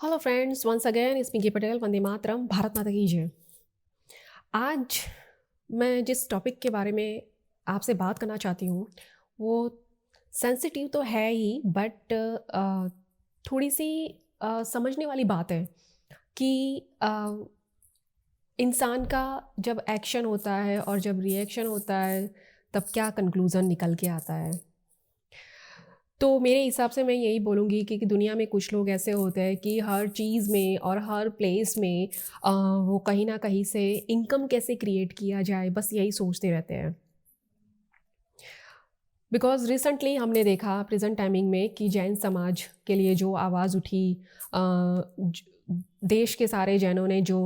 Hello friends, once again it's me Patel. वंदे मातरम, भारत माता की जय। आज मैं जिस टॉपिक के बारे में आपसे बात करना चाहती हूँ वो सेंसिटिव तो है ही, बट थोड़ी सी समझने वाली बात है कि इंसान का जब एक्शन होता है और जब रिएक्शन होता है तब क्या कंक्लूज़न निकल के आता है। तो मेरे हिसाब से मैं यही बोलूँगी कि दुनिया में कुछ लोग ऐसे होते हैं कि हर चीज़ में और हर प्लेस में वो कहीं ना कहीं से इनकम कैसे क्रिएट किया जाए, बस यही सोचते रहते हैं। बिकॉज़ रिसेंटली हमने देखा प्रेजेंट टाइमिंग में कि जैन समाज के लिए जो आवाज़ उठी, देश के सारे जैनों ने जो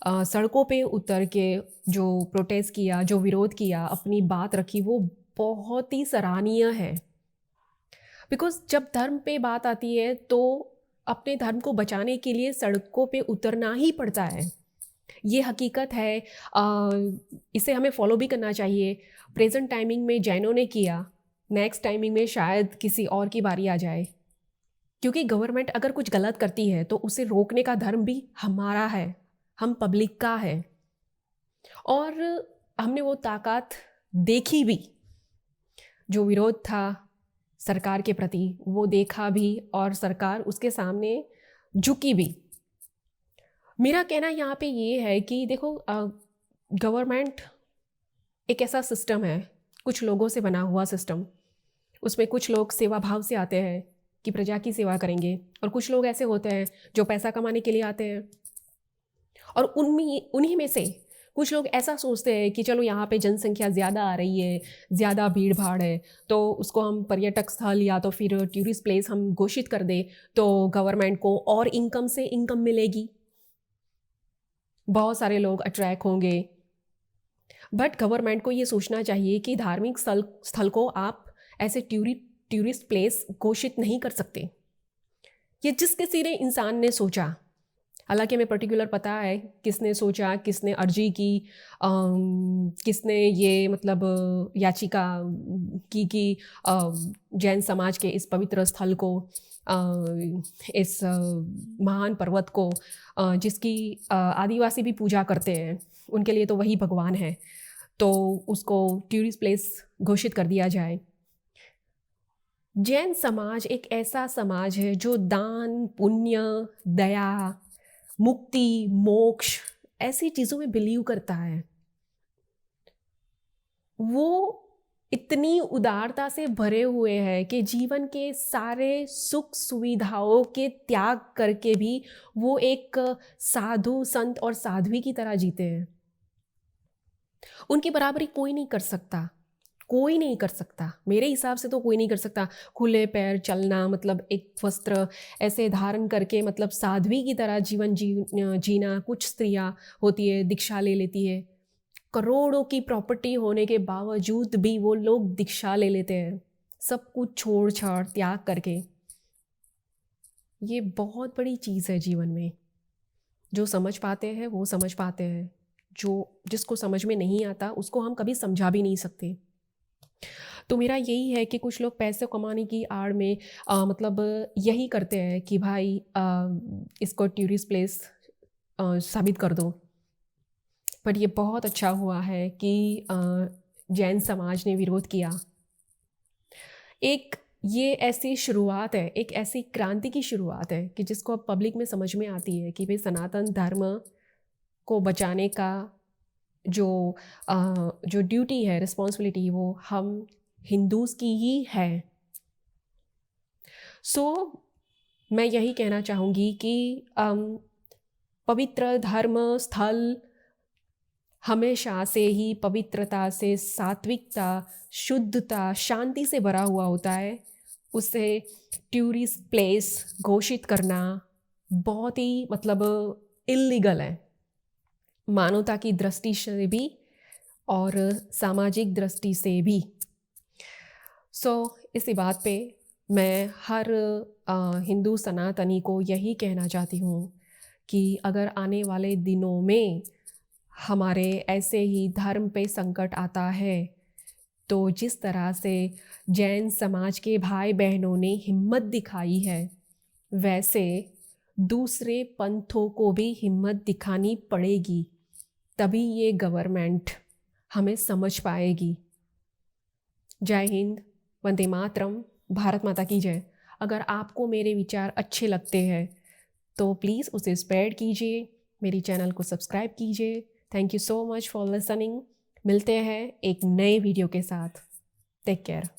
सड़कों पे उतर के जो प्रोटेस्ट किया, जो विरोध किया, अपनी बात रखी, वो बहुत ही सराहनीय है। बिकॉज़ जब धर्म पे बात आती है तो अपने धर्म को बचाने के लिए सड़कों पे उतरना ही पड़ता है। ये हकीकत है। इसे हमें फॉलो भी करना चाहिए। प्रेजेंट टाइमिंग में जैनों ने किया, नेक्स्ट टाइमिंग में शायद किसी और की बारी आ जाए। क्योंकि गवर्नमेंट अगर कुछ गलत करती है तो उसे रोकने का धर्म भी हमारा है, हम पब्लिक का है। और हमने वो ताकत देखी भी, जो विरोध था सरकार के प्रति वो देखा भी और सरकार उसके सामने झुकी भी। मेरा कहना यहाँ पे ये है कि देखो, गवर्नमेंट एक ऐसा सिस्टम है, कुछ लोगों से बना हुआ सिस्टम। उसमें कुछ लोग सेवा भाव से आते हैं कि प्रजा की सेवा करेंगे, और कुछ लोग ऐसे होते हैं जो पैसा कमाने के लिए आते हैं। और उनमें उन्हीं में से कुछ लोग ऐसा सोचते हैं कि चलो यहाँ पे जनसंख्या ज़्यादा आ रही है, ज़्यादा भीड़ भाड़ है, तो उसको हम पर्यटक स्थल या तो फिर टूरिस्ट प्लेस हम घोषित कर दें तो गवर्नमेंट को और इनकम से इनकम मिलेगी, बहुत सारे लोग अट्रैक्ट होंगे। बट गवर्नमेंट को ये सोचना चाहिए कि धार्मिक स्थल को आप ऐसे टूरिस्ट प्लेस घोषित नहीं कर सकते। ये जिस किसी ने इंसान ने सोचा, हालांकि हमें पर्टिकुलर पता है किसने सोचा, किसने अर्जी की, किसने ये मतलब याचिका की कि जैन समाज के इस पवित्र स्थल को, इस महान पर्वत को, जिसकी आदिवासी भी पूजा करते हैं, उनके लिए तो वही भगवान है, तो उसको टूरिस्ट प्लेस घोषित कर दिया जाए। जैन समाज एक ऐसा समाज है जो दान, पुण्य, दया, मुक्ति, मोक्ष ऐसी चीज़ों में बिलीव करता है। वो इतनी उदारता से भरे हुए हैं कि जीवन के सारे सुख सुविधाओं के त्याग करके भी वो एक साधु संत और साध्वी की तरह जीते हैं। उनकी बराबरी कोई नहीं कर सकता, कोई नहीं कर सकता। मेरे हिसाब से तो कोई नहीं कर सकता। खुले पैर चलना, मतलब एक वस्त्र ऐसे धारण करके, मतलब साध्वी की तरह जीवन जीना। कुछ स्त्रियां होती है दीक्षा ले लेती है, करोड़ों की प्रॉपर्टी होने के बावजूद भी वो लोग दीक्षा ले लेते हैं, सब कुछ छोड़ छाड़ त्याग करके। ये बहुत बड़ी चीज़ है जीवन में। जो समझ पाते हैं वो समझ पाते हैं, जो जिसको समझ में नहीं आता उसको हम कभी समझा भी नहीं सकते। तो मेरा यही है कि कुछ लोग पैसे कमाने की आड़ में मतलब यही करते हैं कि भाई इसको टूरिस्ट प्लेस साबित कर दो। पर ये बहुत अच्छा हुआ है कि जैन समाज ने विरोध किया। एक ये ऐसी शुरुआत है, एक ऐसी क्रांति की शुरुआत है कि जिसको अब पब्लिक में समझ में आती है कि भाई सनातन धर्म को बचाने का जो जो ड्यूटी है, रिस्पॉन्सिबिलिटी, वो हम हिंदूज़ की ही है। सो मैं यही कहना चाहूँगी कि पवित्र धर्म स्थल हमेशा से ही पवित्रता से, सात्विकता, शुद्धता, शांति से भरा हुआ होता है। उसे टूरिस्ट प्लेस घोषित करना बहुत ही मतलब इल्लीगल है, मानवता की दृष्टि से भी और सामाजिक दृष्टि से भी। इसी बात पे मैं हर हिंदू सनातनी को यही कहना चाहती हूँ कि अगर आने वाले दिनों में हमारे ऐसे ही धर्म पे संकट आता है तो जिस तरह से जैन समाज के भाई बहनों ने हिम्मत दिखाई है, वैसे दूसरे पंथों को भी हिम्मत दिखानी पड़ेगी, तभी ये गवर्नमेंट हमें समझ पाएगी। जय हिंद, वंदे मातरम, भारत माता की जय। अगर आपको मेरे विचार अच्छे लगते हैं तो प्लीज़ उसे स्प्रेड कीजिए, मेरी चैनल को सब्सक्राइब कीजिए। Thank you so much for listening. मिलते हैं एक नए वीडियो के साथ। Take care.